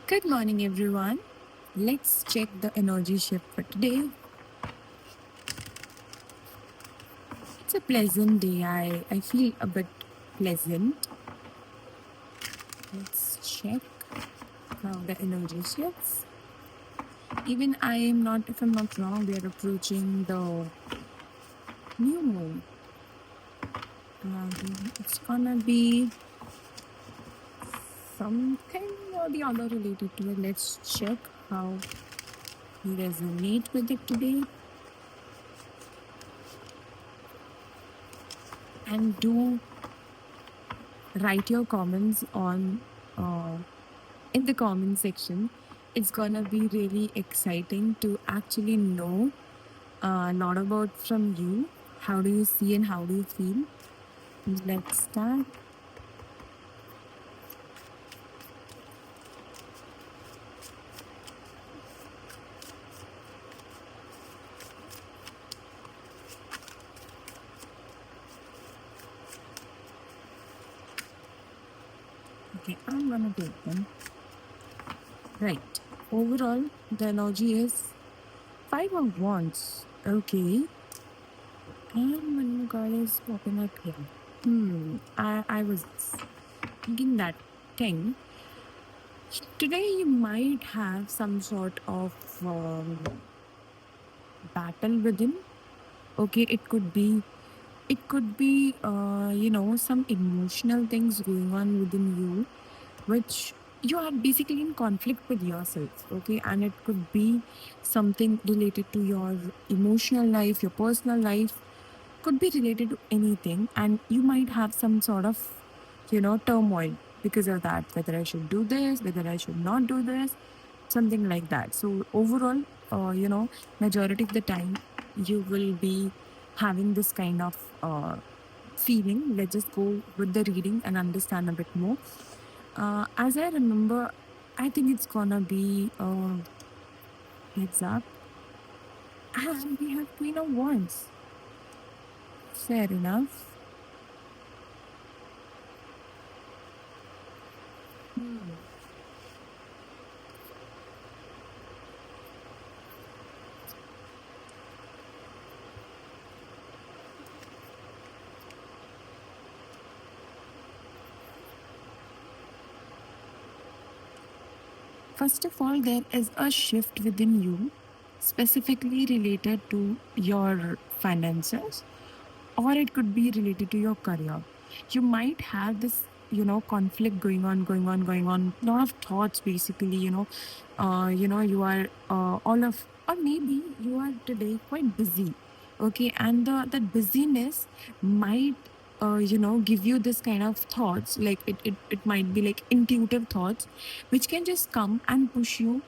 Good morning, everyone. Let's check the energy shift for today. It's a pleasant day. I feel a bit pleasant. Let's check how the energy shifts. Even I am not, if I'm not wrong, we are approaching the new moon. It's gonna be something or the other related to it. Let's check how we resonate with it today. And do write your comments on in the comment section. It's gonna be really exciting to actually know a lot about from you. How do you see and how do you feel? Let's start. Okay, I'm gonna take them. Right. Overall, the energy is Five of Wands. Okay. And one more card is popping up here. I was thinking that thing. Today you might have some sort of battle within. Okay, it could be some emotional things going on within you, which you are basically in conflict with yourself. Okay, and it could be something related to your emotional life, your personal life, could be related to anything, and you might have some sort of turmoil because of that, whether I should do this, whether I should not do this, something like that. So overall, majority of the time you will be having this kind of feeling. Let's just go with the reading and understand a bit more. As I remember, I think it's gonna be heads up, and we have Queen of Wands. Fair enough. First of all, there is a shift within you, specifically related to your finances, or it could be related to your career. You might have this, conflict going on. A lot of thoughts, basically. You are or maybe you are today quite busy. Okay, and that busyness might give you this kind of thoughts, like it might be like intuitive thoughts which can just come and push you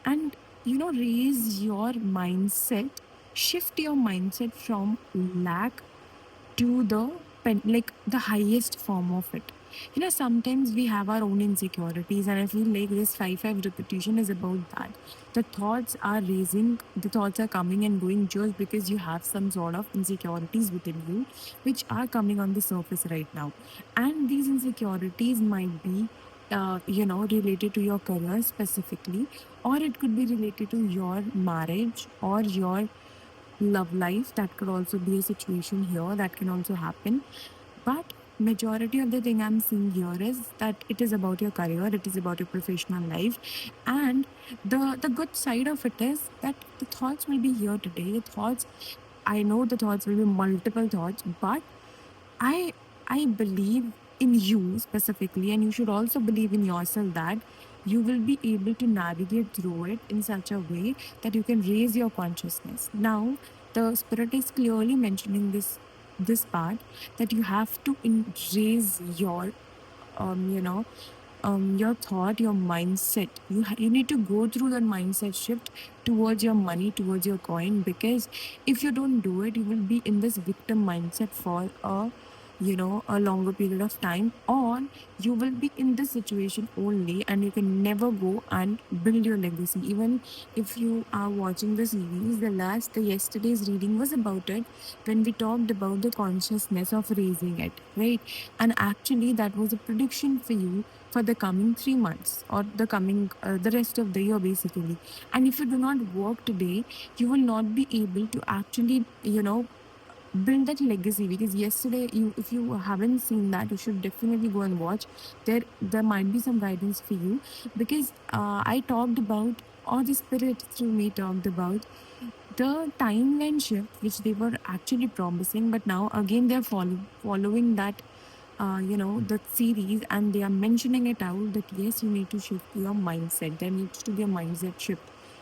and raise your mindset, shift your mindset from lack to the like the highest form of it. Sometimes we have our own insecurities, and I feel like this 5-5 repetition is about that. The thoughts are coming and going just because you have some sort of insecurities within you, which are coming on the surface right now. And these insecurities might be related to your career specifically, or it could be related to your marriage or your love life. That could also be a situation here that can also happen. But majority of the thing I'm seeing here is that it is about your career, it is about your professional life. And the good side of it is that the thoughts will be here today. The thoughts, I know the thoughts will be multiple thoughts, but I I believe in you specifically, and you should also believe in yourself that you will be able to navigate through it in such a way that you can raise your consciousness. Now, the spirit is clearly mentioning this part, that you have to raise your um, you know, your thought, your mindset. You need to go through that mindset shift towards your money, towards your coin, because if you don't do it, you will be in this victim mindset for a longer period of time, or you will be in this situation only, and you can never go and build your legacy. Even if you are watching the series, the yesterday's reading was about it, when we talked about the consciousness of raising it, right? And actually, that was a prediction for you for the coming 3 months or the coming the rest of the year basically. And if you do not work today, you will not be able to actually build that legacy. Because yesterday, you if you haven't seen that, you should definitely go and watch. There might be some guidance for you. Because I talked about, or the spirit through me talked about, the timeline shift which they were actually promising, but now again they're following that the series, and they are mentioning it out that yes, you need to shift your mindset. There needs to be a mindset shift.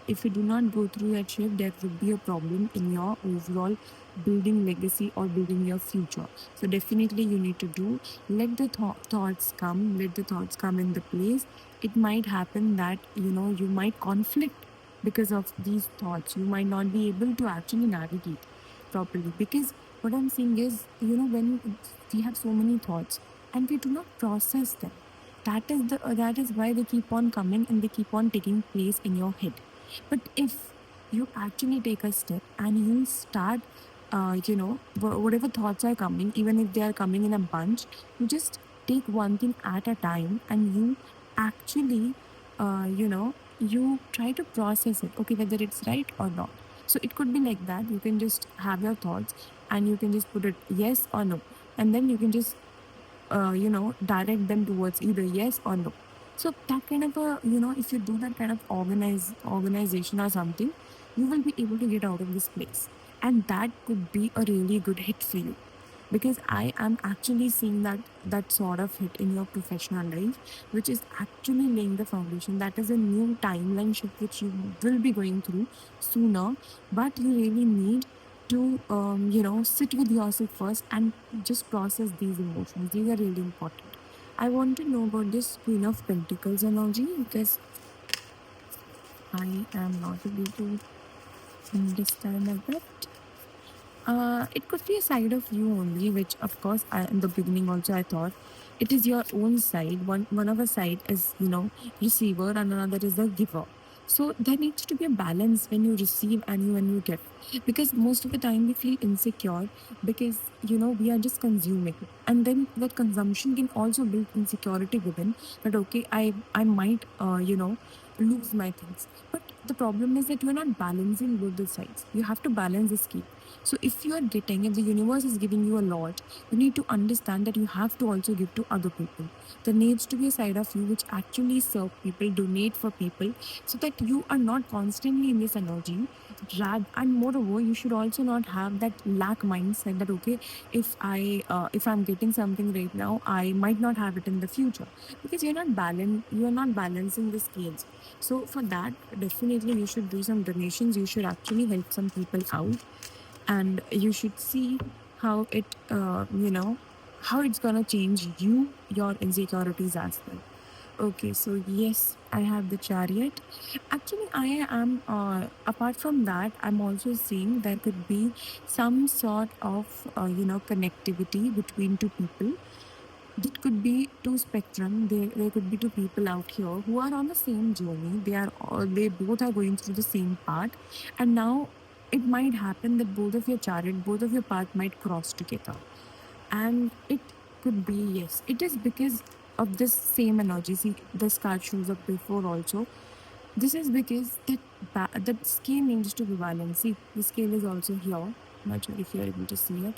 If you do not go through that shift, there would be a problem in your overall building legacy or building your future. So definitely you need to do, let the thoughts come, let the thoughts come in the place. It might happen that you might conflict because of these thoughts. You might not be able to actually navigate properly. Because what I'm saying is, when we have so many thoughts and we do not process them, that is why they keep on coming and they keep on taking place in your head. But if you actually take a step and you start whatever thoughts are coming, even if they are coming in a bunch, you just take one thing at a time, and you actually you try to process it, okay, whether it's right or not. So it could be like that. You can just have your thoughts and you can just put it yes or no, and then you can just direct them towards either yes or no. So that kind of a, if you do that kind of organization or something, you will be able to get out of this place. And that could be a really good hit for you. Because I am actually seeing that sort of hit in your professional life, which is actually laying the foundation. That is a new timeline shift which you will be going through sooner, but you really need to sit with yourself first and just process these emotions. These are really important. I want to know about this Queen of Pentacles energy, because I am not able to understand a bit. It could be a side of you only, which of course in the beginning also I thought it is your own side. One of a side is receiver and another is the giver. So there needs to be a balance when you receive and when you give. Because most of the time we feel insecure because we are just consuming. And then that consumption can also build insecurity within, that okay, I might lose my things. But the problem is that you're not balancing both the sides. You have to balance the scale. So if you are getting, if the universe is giving you a lot, you need to understand that you have to also give to other people. There needs to be a side of you which actually serve people, donate for people, so that you are not constantly in this energy. And moreover, you should also not have that lack mindset that okay, if I'm getting something right now, I might not have it in the future. Because you're not balancing the scales. So for that, definitely you should do some donations. You should actually help some people out, and you should see how how it's gonna change your insecurities as well. Okay, so yes, I have the Chariot. Actually, I am apart from that, I'm also seeing there could be some sort of connectivity between two people. It could be two spectrum. There could be two people out here who are on the same journey. They both are going through the same path, and now it might happen that both of your path might cross together. And it could be, yes, it is because of this same energy. See, this card shows up before also. This is because that scale needs to be balanced. See, the scale is also here. Not sure if you're able to see it.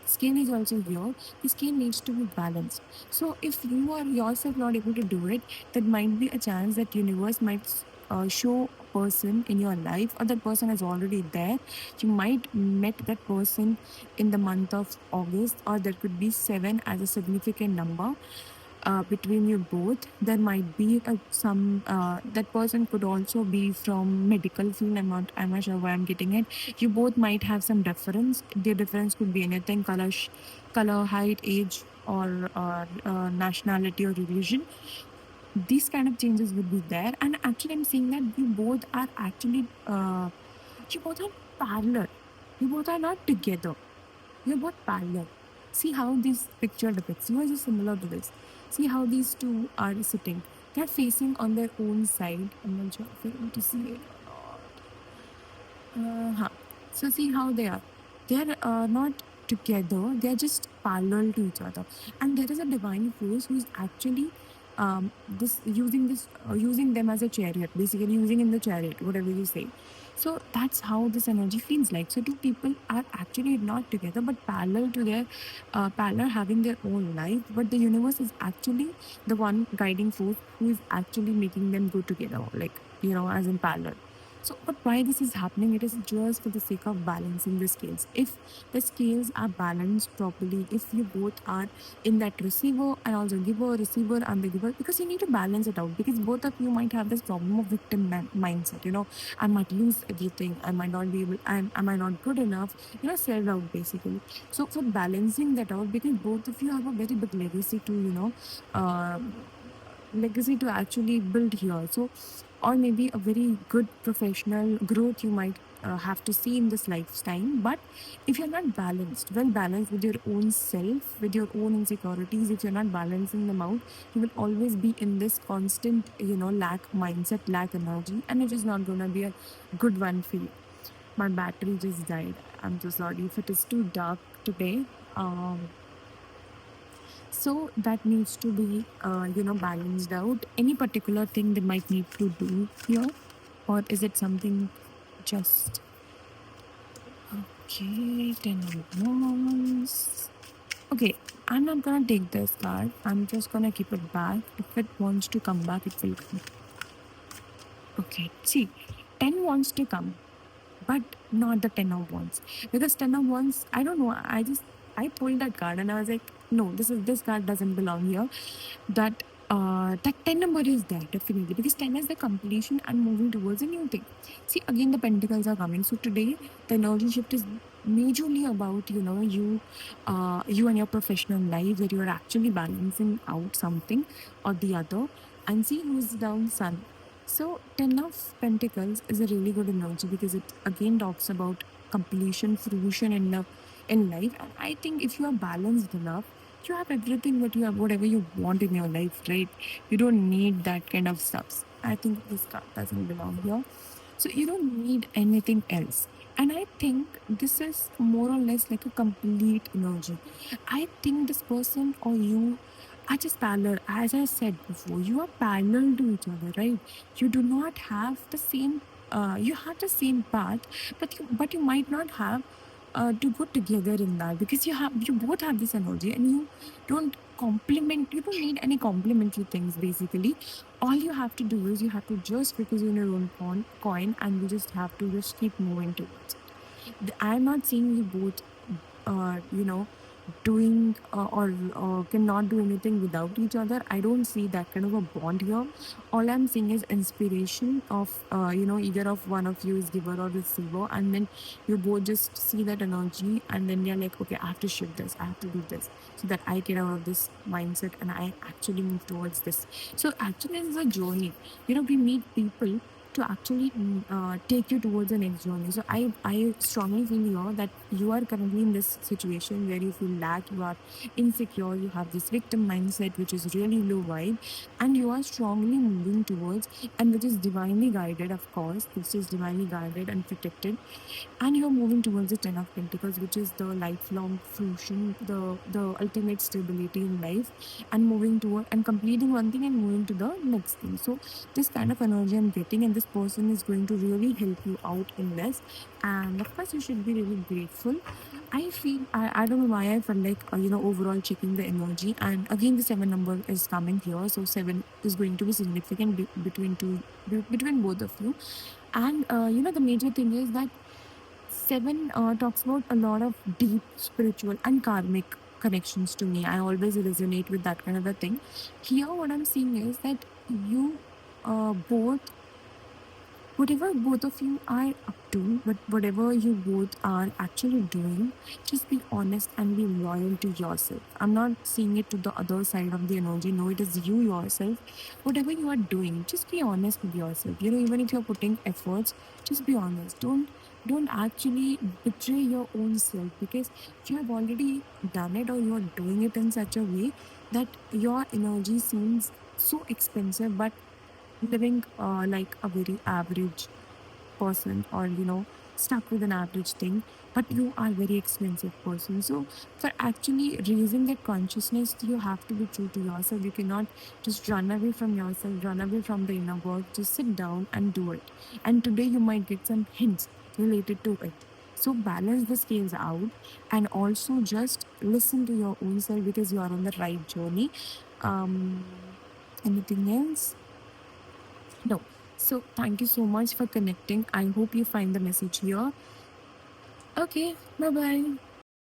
Scale is also here. The scale needs to be balanced. So if you are yourself not able to do it, there might be a chance that universe might show a person in your life, or that person is already there. You might met that person in the month of August, or there could be 7 as a significant number between you both. There might be some that person could also be from medical field. I'm not sure why I'm getting it. You both might have some difference. The difference could be anything: color, height, age, or nationality or religion. These kind of changes would be there. And actually, I'm saying that you both are parallel. You both are not together. You're both parallel. See how this picture depicts. Yours is similar to this. See how these two are sitting. They're facing on their own side. I'm not sure if you're able to see it or not. Huh. So see how they are. They're not together. They're just parallel to each other. And there is a divine force who is actually using them as a chariot, basically using in the chariot, whatever you say. So that's how this energy feels like. So two people are actually not together but parallel to their parallel, having their own life, but the universe is actually the one guiding force who is actually making them go together, like, as in parallel. So, but why this is happening? It is just for the sake of balancing the scales. If the scales are balanced properly, if you both are in that receiver and also giver, receiver and the giver, because you need to balance it out. Because both of you might have this problem of victim mindset. I might lose everything. I might not be able. Am I not good enough? Self doubt basically. So for balancing that out, because both of you have a very big legacy to um actually build here. So, or maybe a very good professional growth you might have to see in this lifetime. But if you're not balanced, well balanced with your own self, with your own insecurities, if you're not balancing them out, you will always be in this constant, lack mindset, lack energy, and it is not going to be a good one for you. My battery just died. I'm so sorry if it is too dark today. Um, so that needs to be, balanced out. Any particular thing they might need to do here, or is it something just okay? 10 of wands. Okay, I'm not gonna take this card. I'm just gonna keep it back. If it wants to come back, it will come. Okay, see, 10 wants to come, but not the 10 of wands, because 10 of wands, I don't know, I pulled that card and I was like, no, this card doesn't belong here. That 10 number is there definitely, because 10 is the completion and moving towards a new thing. See, again the pentacles are coming. So today the energy shift is majorly about, you and your professional life, where you are actually balancing out something or the other. And see who's down, sun. So 10 of Pentacles is a really good energy, because it again talks about completion, fruition in life. And I think if you are balanced enough, you have everything that you have, whatever you want in your life, right? You don't need that kind of stuff. I think this card doesn't belong here. So you don't need anything else. And I think this is more or less like a complete energy. I think this person or you are just parallel. As I said before, you are parallel to each other, right? You do not have the same, you have the same path, but you might not have to go together in that, because you both have this energy and you don't need any complementary things basically. All you have to do is you have to just focus on your own coin, and you just have to just keep moving towards it. I'm not saying you both doing or cannot do anything without each other. I don't see that kind of a bond here. All I'm seeing is inspiration of, either of one of you is giver or receiver, and then you both just see that energy, and then you're like, okay, I have to shift this, I have to do this, so that I get out of this mindset and I actually move towards this. So actually, this is a journey. We meet people to actually take you towards the next journey. So I strongly feel here that you are currently in this situation where you feel lack, you are insecure, you have this victim mindset, which is really low vibe, and you are strongly moving towards, and which is divinely guided, of course, this is divinely guided and protected, and you're moving towards the 10 of Pentacles, which is the lifelong fruition, the ultimate stability in life, and moving toward and completing one thing and moving to the next thing. So this kind of energy I'm getting, and this person is going to really help you out in this. And of course, you should be really grateful. I don't know why I felt like, overall checking the energy. And again, the 7 number is coming here. So 7 is going to be significant between both of you. And, the major thing is that 7 talks about a lot of deep spiritual and karmic connections to me. I always resonate with that kind of a thing. Here, what I'm seeing is that you both, whatever both of you are up to, but whatever you both are actually doing, just be honest and be loyal to yourself. I'm not seeing it to the other side of the energy. No, it is you yourself. Whatever you are doing, just be honest with yourself. Even if you're putting efforts, just be honest. Don't actually betray your own self, because you have already done it, or you are doing it in such a way that your energy seems so expensive, but living like a very average person, or stuck with an average thing, but you are very expensive person. So for actually raising that consciousness, you have to be true to yourself. You cannot just run away from yourself, run away from the inner work. Just sit down and do it. And today you might get some hints related to it. So balance the scales out and also just listen to your own self because you are on the right journey. Um, anything else? No. So thank you so much for connecting. I hope you find the message here. Okay, bye bye.